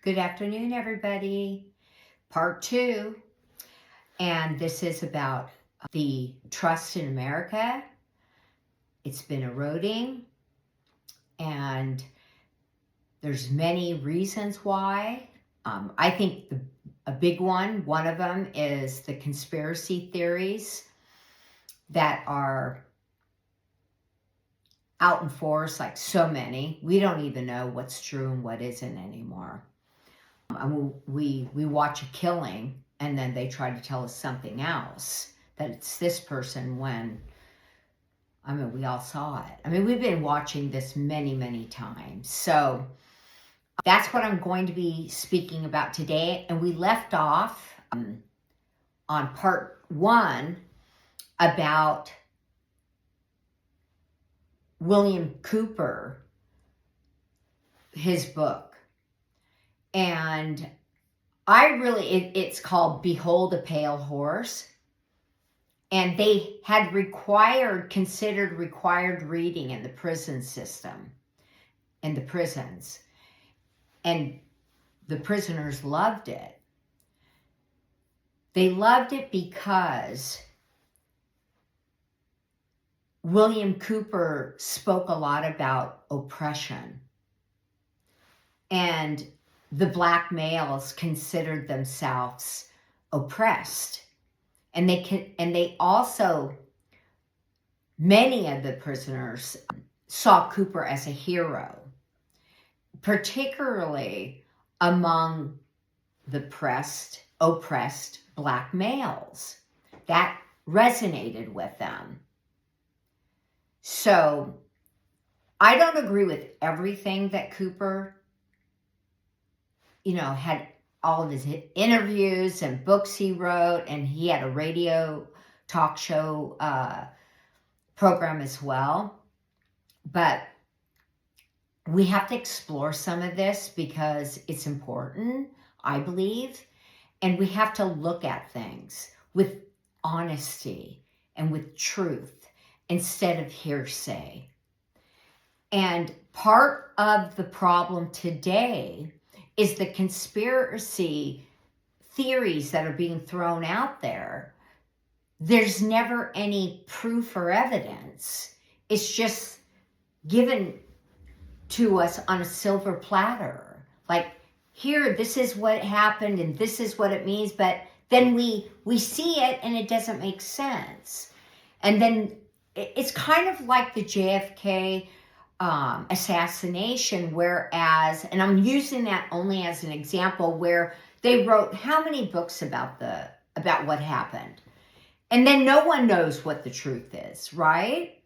Good afternoon, everybody. Part 2, and this is about the trust in America. It's been eroding, and there's many reasons why. I think a big one of them is the conspiracy theories that are out in force, like so many. We don't even know what's true and what isn't anymore. We watch a killing and then they try to tell us something else, that it's this person, when we all saw it. We've been watching this many times. So that's what I'm going to be speaking about today. And we left off on part 1 about William Cooper, his book. And it's called Behold a Pale Horse. And they had considered required reading in the prison system, in the prisons. And the prisoners loved it. They loved it because William Cooper spoke a lot about oppression. And the black males considered themselves oppressed. And they also, many of the prisoners saw Cooper as a hero, particularly among the oppressed black males. That resonated with them. So I don't agree with everything that Cooper had all of his interviews and books he wrote, and he had a radio talk show program as well. But we have to explore some of this because it's important, I believe, and we have to look at things with honesty and with truth instead of hearsay. And part of the problem today is the conspiracy theories that are being thrown out there. There's never any proof or evidence. It's just given to us on a silver platter. Like, here, this is what happened and this is what it means, but then we see it and it doesn't make sense. And then it's kind of like the JFK assassination, whereas, and I'm using that only as an example, where they wrote how many books about what happened, and then no one knows what the truth is, right?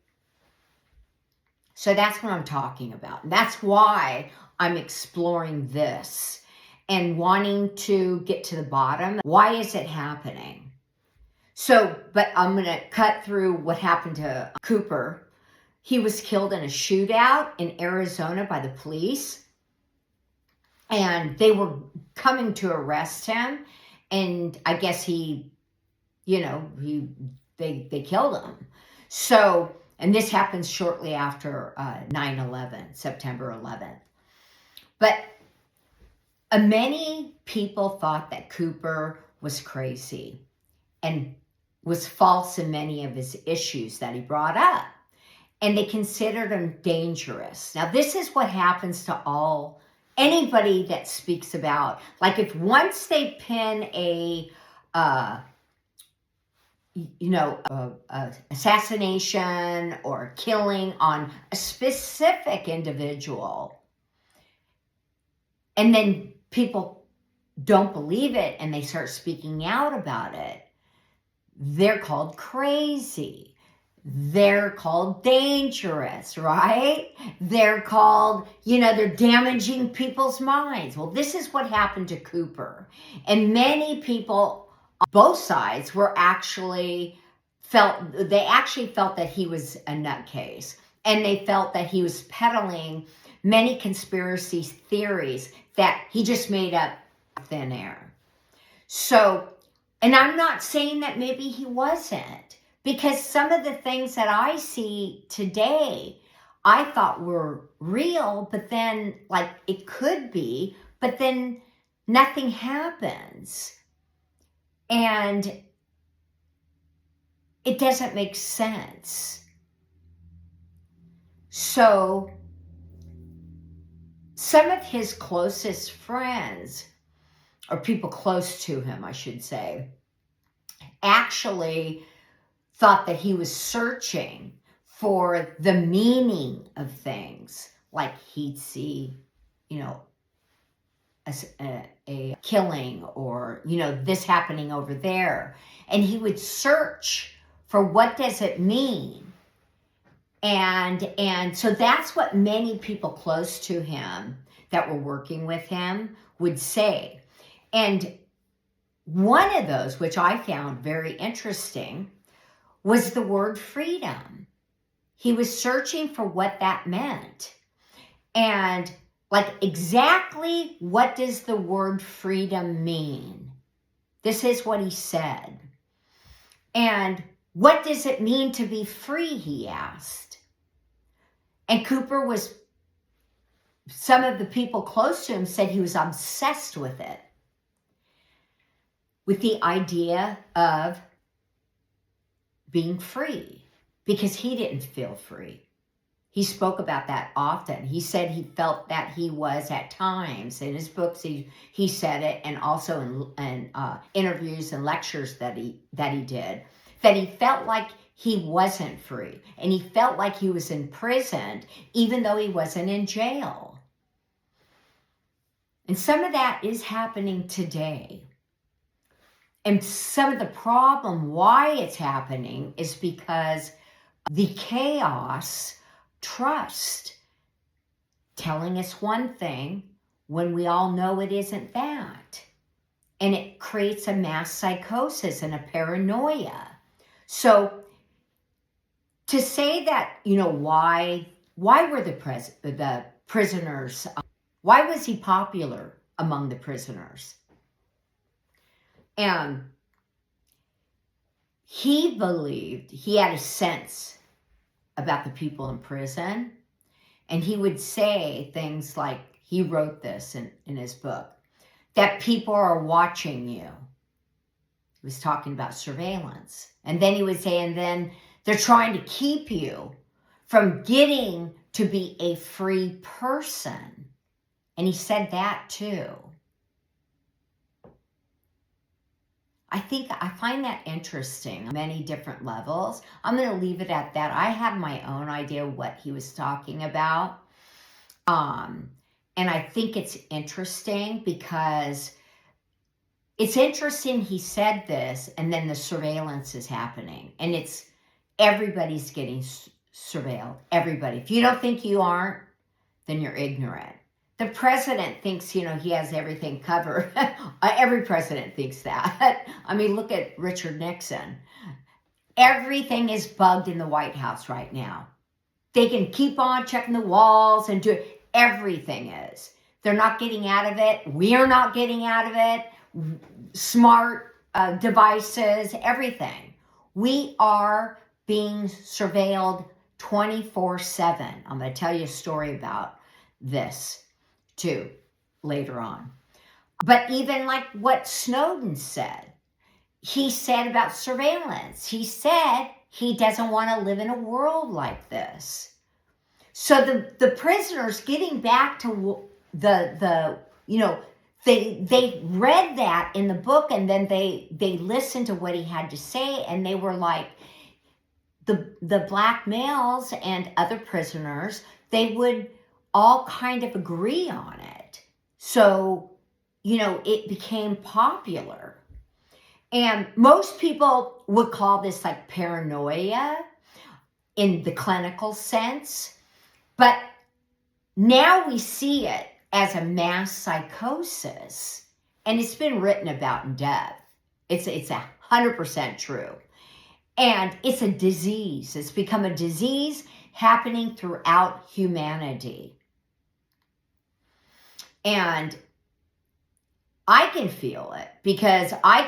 So that's what I'm talking about. And that's why I'm exploring this and wanting to get to the bottom. Why is it happening? So, but I'm going to cut through what happened to Cooper. He was killed in a shootout in Arizona by the police, and they were coming to arrest him, and I guess they killed him. So, and this happens shortly after 9/11, September 11th. But many people thought that Cooper was crazy and was false in many of his issues that he brought up. And they considered him dangerous. Now, this is what happens to anybody that speaks about, like, if once they pin a assassination or a killing on a specific individual, and then people don't believe it and they start speaking out about it, they're called crazy. They're called dangerous, right? They're called, they're damaging people's minds. Well, this is what happened to Cooper. And many people on both sides felt that he was a nutcase. And they felt that he was peddling many conspiracy theories that he just made up thin air. So, and I'm not saying that maybe he wasn't. Because some of the things that I see today, I thought were real, but then, like, it could be, but then nothing happens. And it doesn't make sense. So some of his closest friends, or people close to him, I should say, actually thought that he was searching for the meaning of things. Like he'd see, a killing, or, this happening over there. And he would search for what does it mean? And so that's what many people close to him that were working with him would say. And one of those, which I found very interesting, was the word freedom. He was searching for what that meant. And like, exactly what does the word freedom mean? This is what he said. And what does it mean to be free, he asked. And Cooper some of the people close to him said he was obsessed with it. With the idea of being free, because he didn't feel free. He spoke about that often. He said he felt that he was at times. In his books, he said it, and also in interviews and lectures that he did, that he felt like he wasn't free, and he felt like he was imprisoned, even though he wasn't in jail. And some of that is happening today. And some of the problem why it's happening is because the chaos trust telling us one thing when we all know it isn't that. And it creates a mass psychosis and a paranoia. So to say that, why were the prisoners, why was he popular among the prisoners? And he believed, he had a sense about the people in prison. And he would say things like, he wrote this in his book, that people are watching you. He was talking about surveillance. And then he would say, and then they're trying to keep you from getting to be a free person. And he said that too. I find that interesting on many different levels. I'm going to leave it at that. I have my own idea what he was talking about. And I think it's interesting because it's interesting he said this, and then the surveillance is happening. And everybody's getting surveilled. Everybody. If you don't think you aren't, then you're ignorant. The president thinks, he has everything covered. Every president thinks that. I mean, look at Richard Nixon. Everything is bugged in the White House right now. They can keep on checking the walls and do it. Everything is. They're not getting out of it. We're not getting out of it. Smart devices, everything. We are being surveilled 24/7. I'm going to tell you a story about this too later on. But even like what Snowden said, he said about surveillance, he said he doesn't want to live in a world like this. So the prisoners, getting back to they read that in the book, and then they listened to what he had to say, and they were like, the black males and other prisoners, they would all kind of agree on it. So, it became popular. And most people would call this like paranoia in the clinical sense. But now we see it as a mass psychosis. And it's been written about in depth. It's 100% true. And it's a disease. It's become a disease happening throughout humanity. And I can feel it because I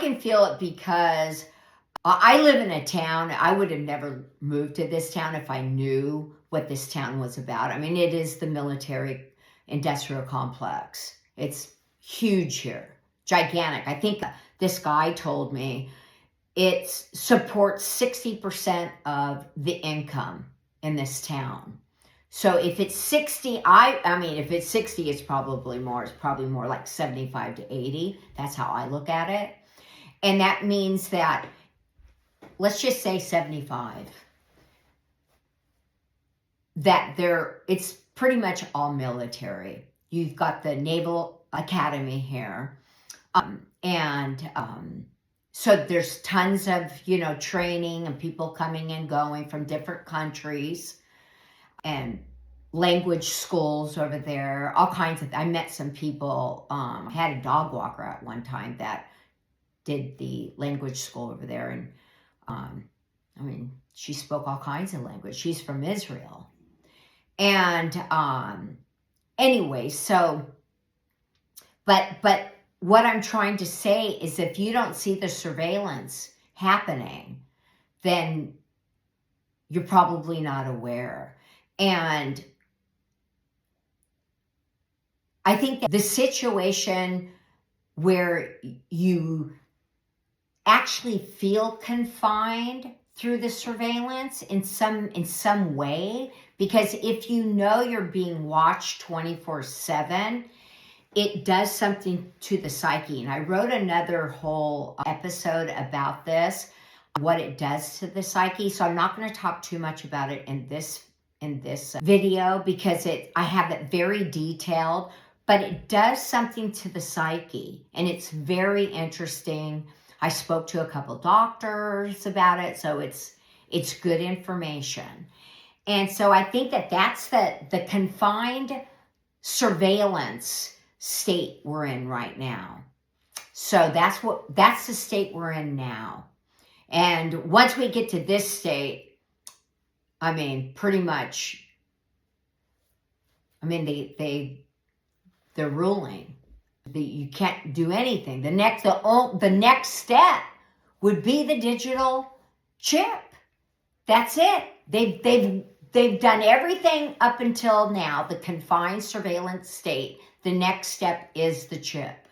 live in a town. I would have never moved to this town if I knew what this town was about. I mean, it is the military industrial complex. It's huge here, gigantic. I think this guy told me it supports 60% of the income in this town. So if it's 60, I mean, if it's 60, it's probably more. It's probably more like 75 to 80. That's how I look at it. And that means that, let's just say 75, that it's pretty much all military. You've got the Naval Academy here. So there's tons of, training and people coming and going from different countries, and language schools over there, all kinds of, I met some people, I had a dog walker at one time that did the language school over there. And, I mean, she spoke all kinds of language. She's from Israel. And, anyway, so, but what I'm trying to say is if you don't see the surveillance happening, then you're probably not aware. And I think that the situation where you actually feel confined through the surveillance in some way, because if you know you're being watched 24/7, it does something to the psyche. And I wrote another whole episode about this, what it does to the psyche. So I'm not going to talk too much about it in this video, because I have it very detailed, but it does something to the psyche, and it's very interesting. I spoke to a couple doctors about it, so it's good information. And so I think that's the confined surveillance state we're in right now. So that's the state we're in now. And once we get to this state, I mean, pretty much, I mean, they're ruling. You can't do anything. The next step would be the digital chip. That's it. They've done everything up until now, the confined surveillance state. The next step is the chip.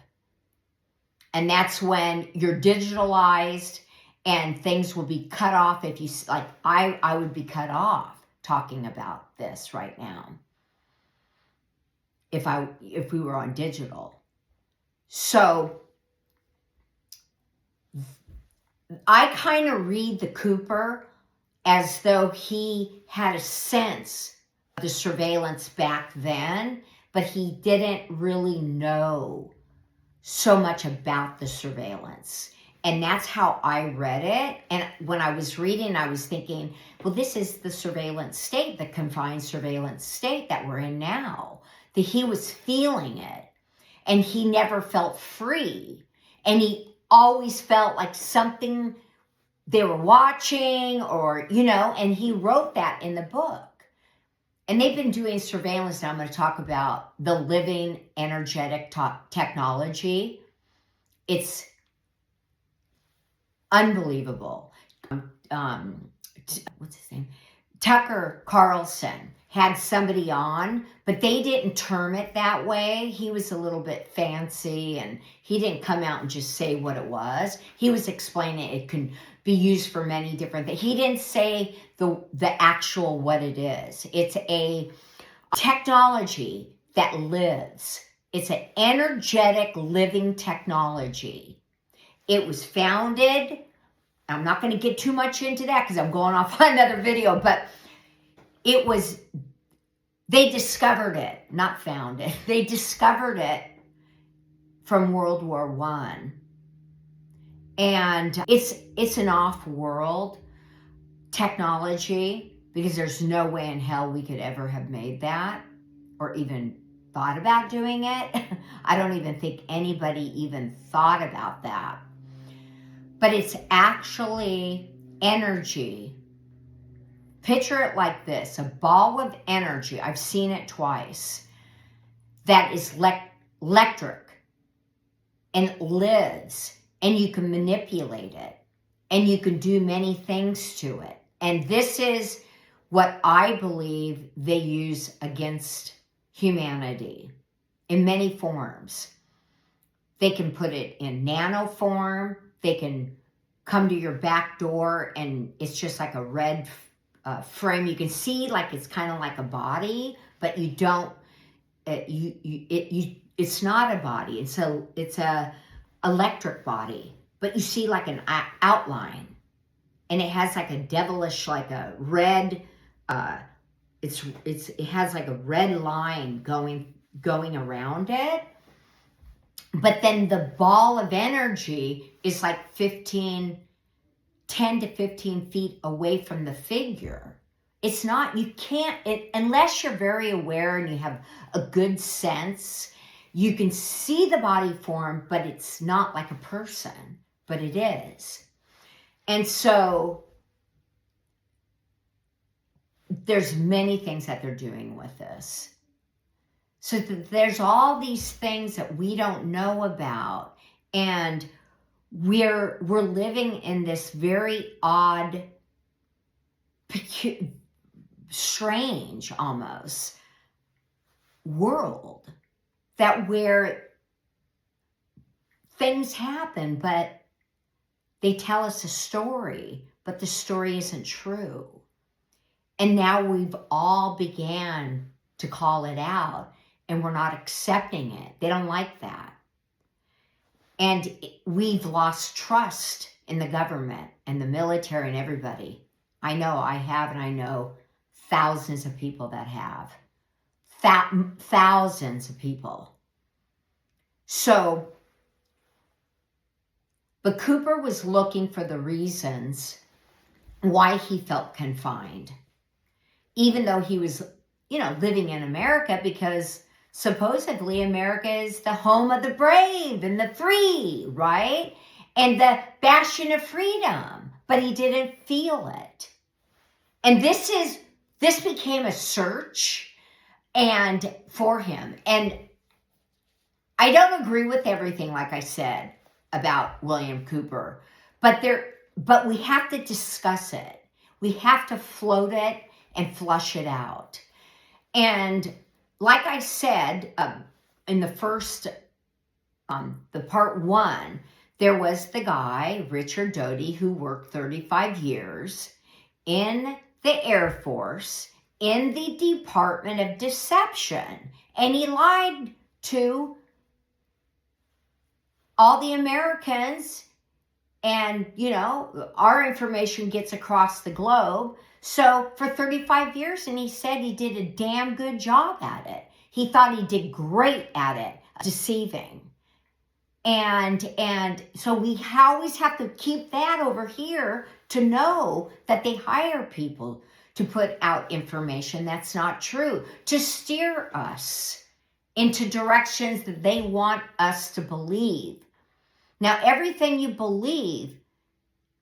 And that's when you're digitalized and things will be cut off. If you, like, I would be cut off talking about this right now if we were on digital. So I kind of read the Cooper as though he had a sense of the surveillance back then, but he didn't really know so much about the surveillance. And that's how I read it. And when I was reading, I was thinking, well, this is the surveillance state, the confined surveillance state that we're in now. That he was feeling it. And he never felt free. And he always felt like something they were watching, or, and he wrote that in the book. And they've been doing surveillance now. I'm going to talk about the living energetic technology. It's unbelievable. What's his name? Tucker Carlson had somebody on, but they didn't term it that way. He was a little bit fancy, and he didn't come out and just say what it was. He was explaining it can be used for many different things. He didn't say the actual what it is. It's a technology that lives. It's an energetic living technology. It was founded, I'm not going to get too much into that because I'm going off on another video, but they discovered it, not found it. They discovered it from World War I. And it's an off-world technology, because there's no way in hell we could ever have made that or even thought about doing it. I don't even think anybody even thought about that. But it's actually energy. Picture it like this, a ball of energy. I've seen it twice. That is electric and lives, and you can manipulate it, and you can do many things to it. And this is what I believe they use against humanity in many forms. They can put it in nano form. They can come to your back door and it's just like a red frame. You can see like it's kind of like a body, but you don't. It's not a body. It's a electric body, but you see like an outline, and it has like a devilish, like a red. It has like a red line going around it. But then the ball of energy is like 10 to 15 feet away from the figure. It's not, you can't, unless you're very aware and you have a good sense, you can see the body form, but it's not like a person, but it is. And so there's many things that they're doing with this. So there's all these things that we don't know about, and we're living in this very odd, strange almost world that where things happen, but they tell us a story, but the story isn't true. And now we've all began to call it out. And we're not accepting it. They don't like that. And we've lost trust in the government and the military and everybody. I know I have, and I know thousands of people that have. Thousands of people. So, but Cooper was looking for the reasons why he felt confined. Even though he was, living in America, because supposedly America is the home of the brave and the free, right? And the bastion of freedom. But he didn't feel it. And this became a search and for him. And I don't agree with everything, like I said, about William Cooper. But we have to discuss it. We have to float it and flush it out. And like I said, in the first, the part 1, there was the guy, Richard Doty, who worked 35 years in the Air Force, in the Department of Deception. And he lied to all the Americans, and, our information gets across the globe. So for 35 years, and he said he did a damn good job at it. He thought he did great at it, deceiving. And so we always have to keep that over here to know that they hire people to put out information that's not true, to steer us into directions that they want us to believe. Now, everything you believe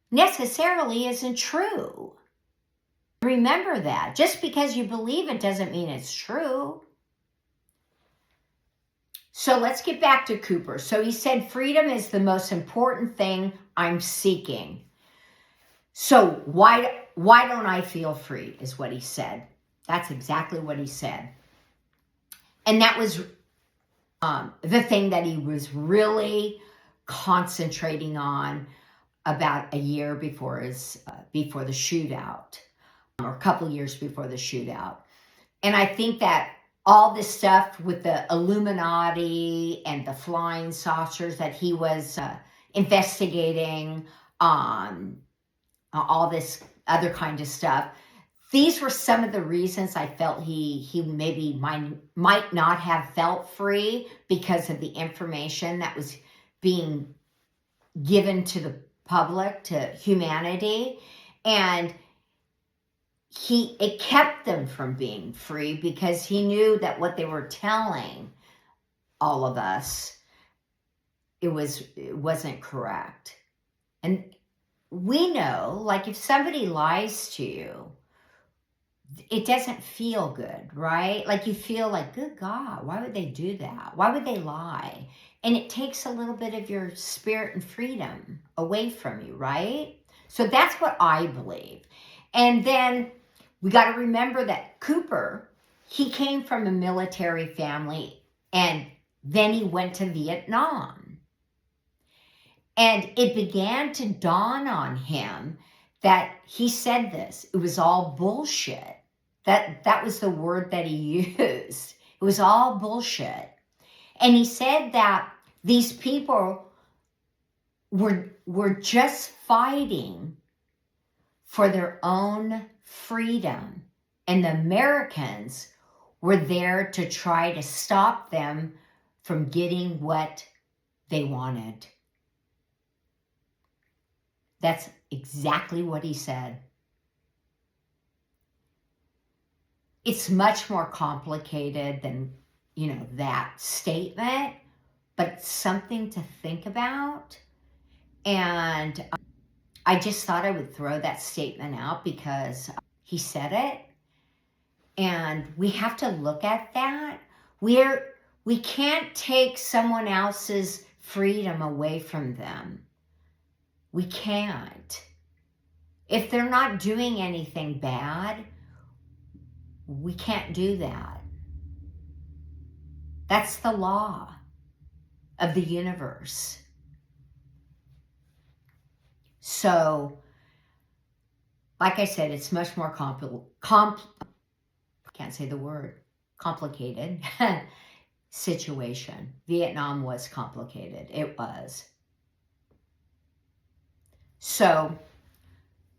necessarily isn't true. Remember that. Just because you believe it doesn't mean it's true. So let's get back to Cooper. So he said, freedom is the most important thing I'm seeking. So why don't I feel free, is what he said. That's exactly what he said. And that was the thing that he was really concentrating on about a year before the shootout. Or a couple years before the shootout. And I think that all this stuff with the Illuminati and the flying saucers that he was investigating, all this other kind of stuff, these were some of the reasons I felt he maybe might not have felt free, because of the information that was being given to the public, to humanity. And it kept them from being free, because he knew that what they were telling all of us, it wasn't correct. And we know, like, if somebody lies to you, it doesn't feel good, right? Like, you feel like, good God, why would they do that? Why would they lie? And it takes a little bit of your spirit and freedom away from you, right? So that's what I believe. And then we got to remember that Cooper, he came from a military family, and then he went to Vietnam. And it began to dawn on him that he said this. It was all bullshit. That was the word that he used. It was all bullshit. And he said that these people were just fighting for their own freedom. And the Americans were there to try to stop them from getting what they wanted. That's exactly what he said. It's much more complicated than, that statement, but it's something to think about. And I just thought I would throw that statement out because he said it. And we have to look at that. We can't take someone else's freedom away from them. We can't. If they're not doing anything bad, we can't do that. That's the law of the universe. So, like I said, it's much more can't say the word, complicated situation. Vietnam was complicated. It was. So,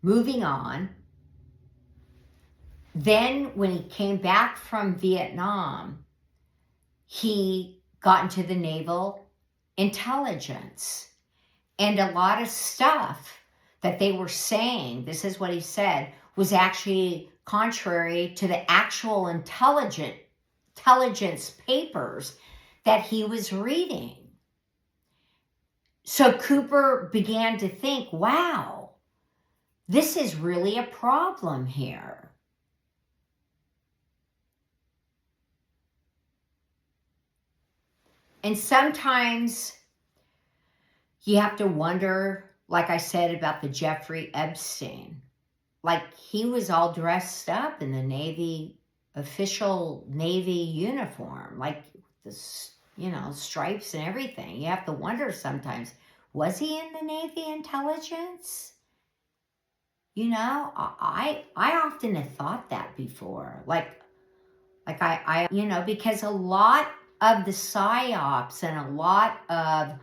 moving on. Then when he came back from Vietnam, he got into the naval intelligence. And a lot of stuff that they were saying, this is what he said, was actually contrary to the actual intelligence papers that he was reading. So Cooper began to think, wow, this is really a problem here. And sometimes you have to wonder, like I said, about the Jeffrey Epstein. Like, he was all dressed up in the Navy, official Navy uniform, like this, stripes and everything. You have to wonder sometimes, was he in the Navy intelligence? I often have thought that before. Like I because a lot of the psyops and a lot of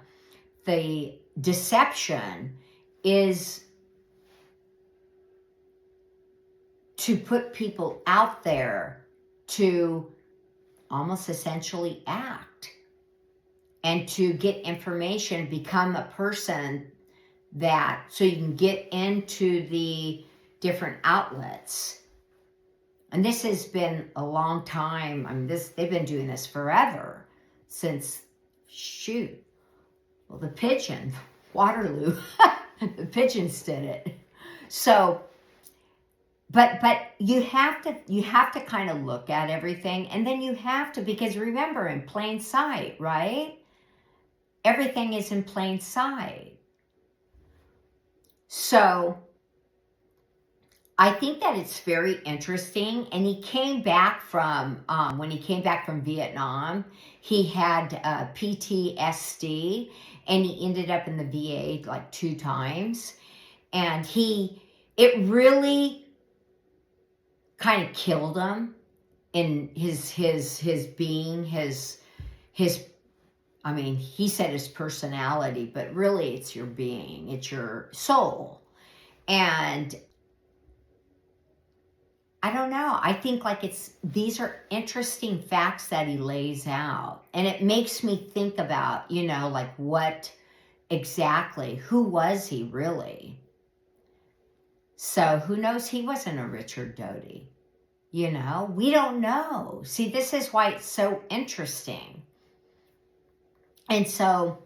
the deception is to put people out there to almost essentially act and to get information, become a person so you can get into the different outlets. And this has been a long time. I mean, they've been doing this forever, since, the pigeon, Waterloo, the pigeons did it. So, but you have to kind of look at everything, and then you have to, because remember, in plain sight, right? Everything is in plain sight. So, I think that it's very interesting. And he came back from, when he came back from Vietnam, he had PTSD, and he ended up in the VA like 2 times. And it really kind of killed him in his being, I mean, he said his personality, but really it's your being, it's your soul. And I don't know. I think these are interesting facts that he lays out. And it makes me think about, what exactly, who was he really? So who knows? He wasn't a Richard Doty. We don't know. See, this is why it's so interesting. And so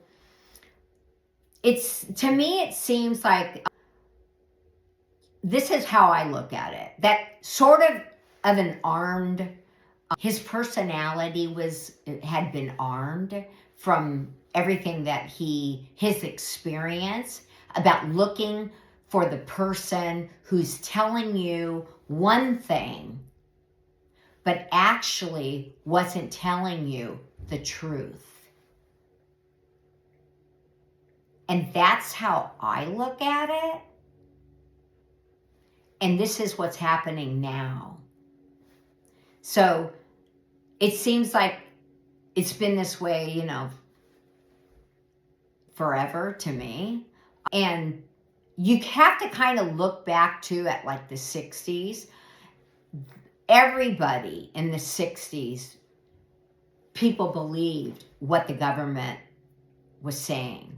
to me, it seems like this is how I look at it. That sort of an armed, his personality had been armed from everything that his experience about looking for the person who's telling you one thing, but actually wasn't telling you the truth. And that's how I look at it. And this is what's happening now. So it seems like it's been this way, you know, forever to me. And you have to kind of look back to at like the 60s. Everybody in the 60s, people believed what the government was saying.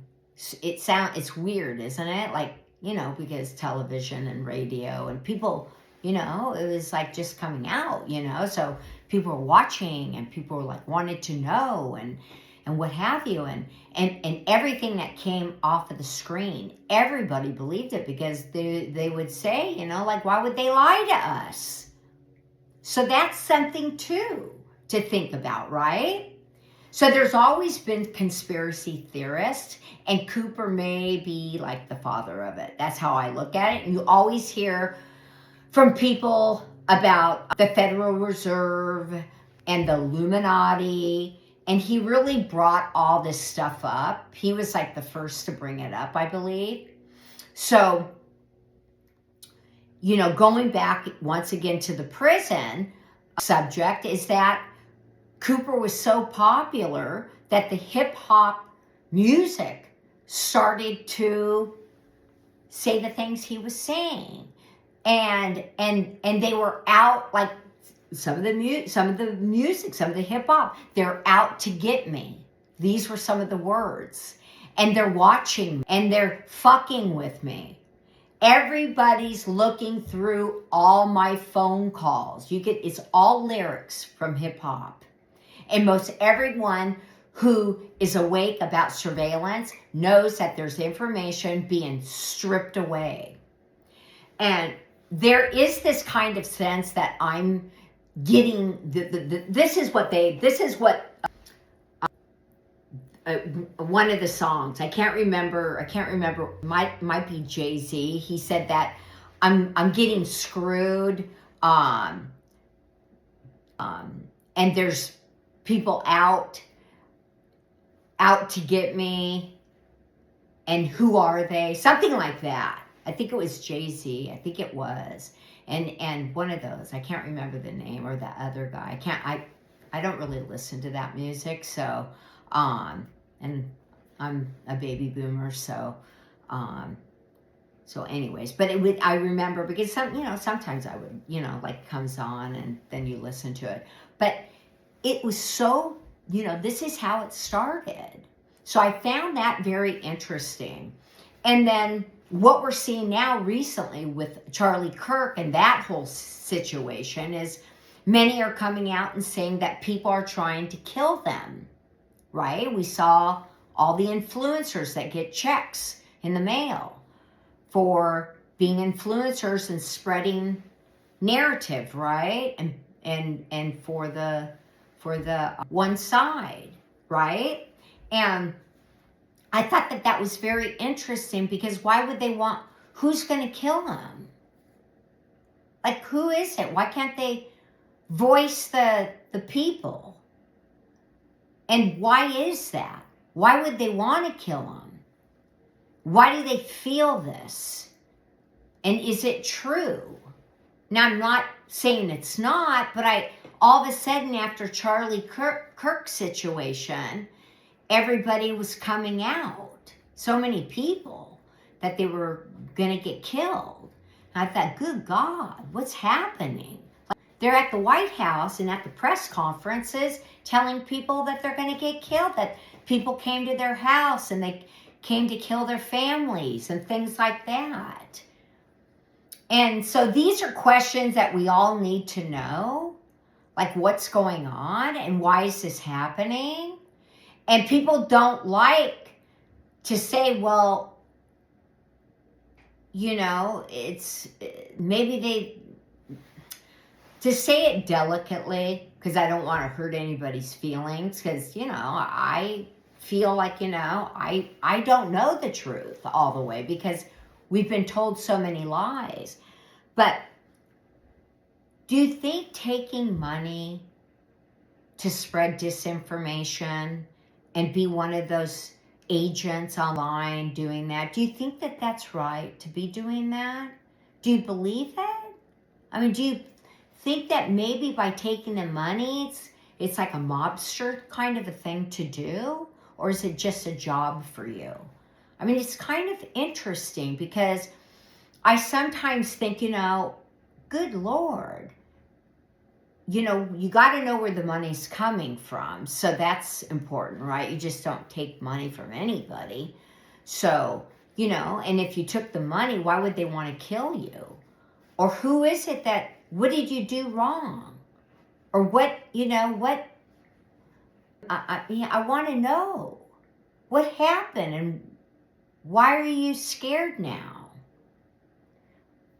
It's weird, isn't it? Like, you know, because television and radio and people, you know, it was like just coming out, you know, so people were watching and people were like wanted to know and what have you, and everything that came off of the screen, everybody believed it because they would say, you know, like, why would they lie to us? So that's something too to think about, right? So there's always been conspiracy theorists, and Cooper may be like the father of it. That's how I look at it. And you always hear from people about the Federal Reserve and the Illuminati, and he really brought all this stuff up. He was like the first to bring it up, I believe. So, you know, going back once again to the prison subject is that Cooper was so popular that the hip hop music started to say the things he was saying, and they were out, like some of the music, some of the hip hop. They're out to get me. These were some of the words, and they're watching and they're fucking with me. Everybody's looking through all my phone calls. It's all lyrics from hip hop. And most everyone who is awake about surveillance knows that there's information being stripped away. And there is this kind of sense that I'm getting, this is what one of the songs, I can't remember, might be Jay-Z. He said that I'm getting screwed, and there's people out to get me, and who are they? Something like that. I think it was Jay-Z. I think it was. And one of those, I can't remember the name, or the other guy. I don't really listen to that music, so and I'm a baby boomer, so anyways, but I remember, because sometimes I would, like, comes on and then you listen to it, but it was so, this is how it started. So I found that very interesting. And then what we're seeing now recently with Charlie Kirk and that whole situation is many are coming out and saying that people are trying to kill them, right? We saw all the influencers that get checks in the mail for being influencers and spreading narrative, right? And for the one side, right? And I thought that was very interesting, because why would they want, who's going to kill them? Like, who is it? Why can't they voice the people? And why is that? Why would they want to kill them? Why do they feel this? And is it true? Now, I'm not saying it's not, but all of a sudden, after Charlie Kirk's situation, everybody was coming out. So many people that they were going to get killed. And I thought, good God, what's happening? They're at the White House and at the press conferences telling people that they're going to get killed, that people came to their house and they came to kill their families and things like that. And so these are questions that we all need to know, like, what's going on and why is this happening? And people don't like to say, well, it's maybe to say it delicately, because I don't want to hurt anybody's feelings, because, I feel like, I don't know the truth all the way, because we've been told so many lies. But do you think taking money to spread disinformation and be one of those agents online doing that. Do you think that that's right to be doing that? Do you believe that? I mean, do you think that maybe by taking the money, it's like a mobster kind of a thing to do? Or is it just a job for you? I mean, it's kind of interesting because I sometimes think, good Lord, you got to know where the money's coming from. So that's important, right? You just don't take money from anybody. So, and if you took the money, why would they want to kill you? Or who is it what did you do wrong? Or what, I want to know what happened and why are you scared now?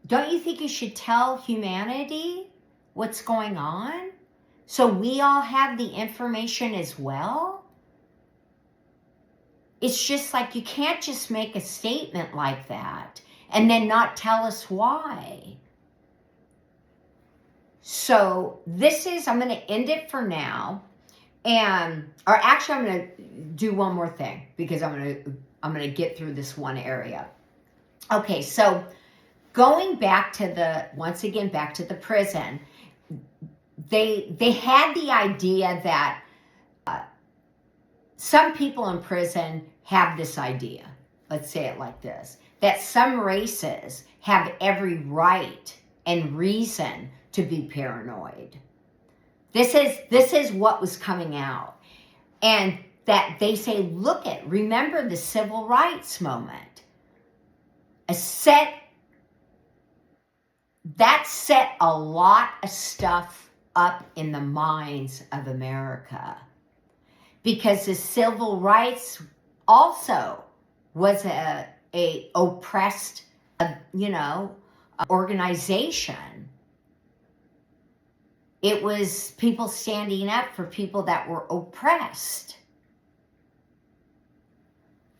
Don't you think you should tell humanity what's going on so we all have the information as well? It's just like you can't just make a statement like that and then not tell us why. So I'm going to end it for now. Or actually I'm going to do one more thing because I'm going to get through this one area. Okay, so going back to the prison, they had the idea that some people in prison have this idea, let's say it like this, that some races have every right and reason to be paranoid. This is what was coming out. And that they say, remember the civil rights moment. That set a lot of stuff up in the minds of America. Because the civil rights also was a oppressed, organization. It was people standing up for people that were oppressed.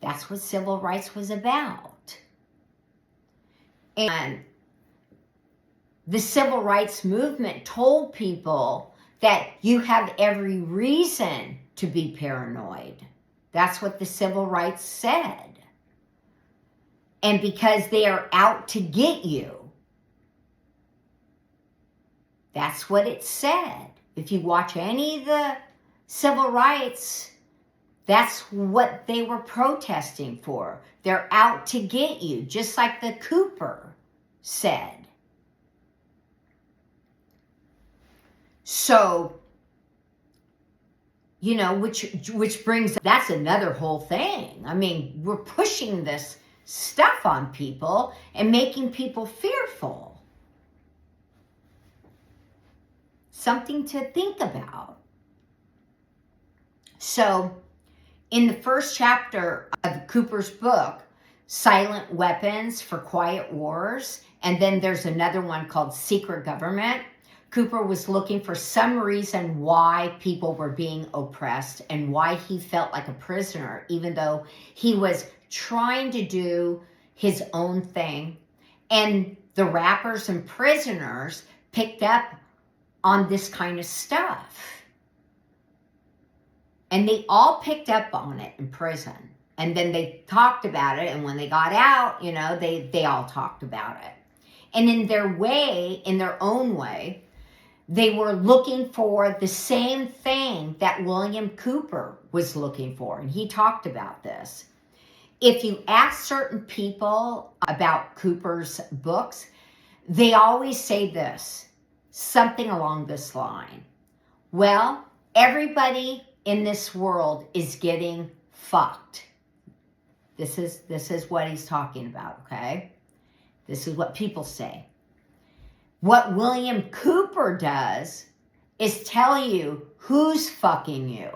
That's what civil rights was about. And the civil rights movement told people that you have every reason to be paranoid. That's what the civil rights said. And because they are out to get you. That's what it said. If you watch any of the civil rights, that's what they were protesting for. They're out to get you, just like the Hoover said. So, which brings, that's another whole thing. I mean, we're pushing this stuff on people and making people fearful. Something to think about. So, in the first chapter of Cooper's book, Silent Weapons for Quiet Wars, and then there's another one called Secret Government, Cooper was looking for some reason why people were being oppressed and why he felt like a prisoner, even though he was trying to do his own thing. And the rappers and prisoners picked up on this kind of stuff. And they all picked up on it in prison. And then they talked about it. And when they got out, they all talked about it. And in their own way, they were looking for the same thing that William Cooper was looking for. And he talked about this. If you ask certain people about Cooper's books, they always say this. Something along this line. Well, everybody in this world is getting fucked. This is what he's talking about, okay? This is what people say. What William Cooper does is tell you who's fucking you.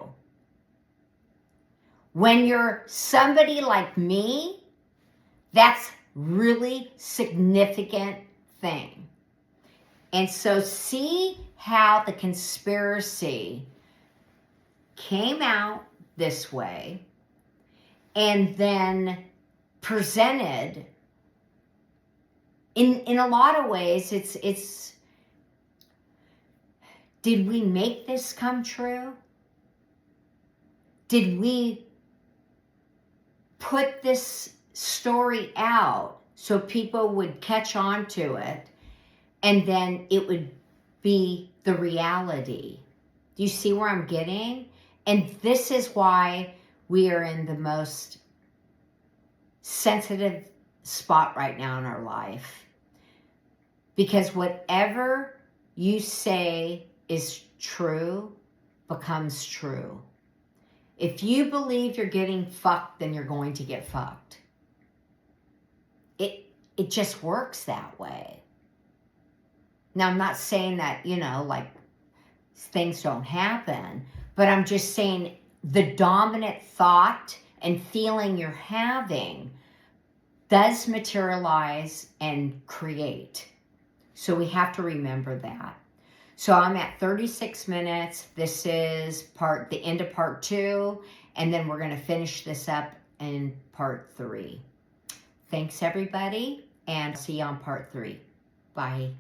When you're somebody like me, that's really significant thing. And so see how the conspiracy came out this way and then presented in a lot of ways. It's did we make this come true? Did we put this story out so people would catch on to it, and then it would be the reality. Do you see where I'm getting? And this is why we are in the most sensitive spot right now in our life. Because whatever you say is true becomes true. If you believe you're getting fucked, then you're going to get fucked. It just works that way. Now, I'm not saying that, like, things don't happen, but I'm just saying the dominant thought and feeling you're having does materialize and create. So we have to remember that. So I'm at 36 minutes. This is the end of part 2, and then we're going to finish this up in part 3. Thanks, everybody, and see you on part 3. Bye.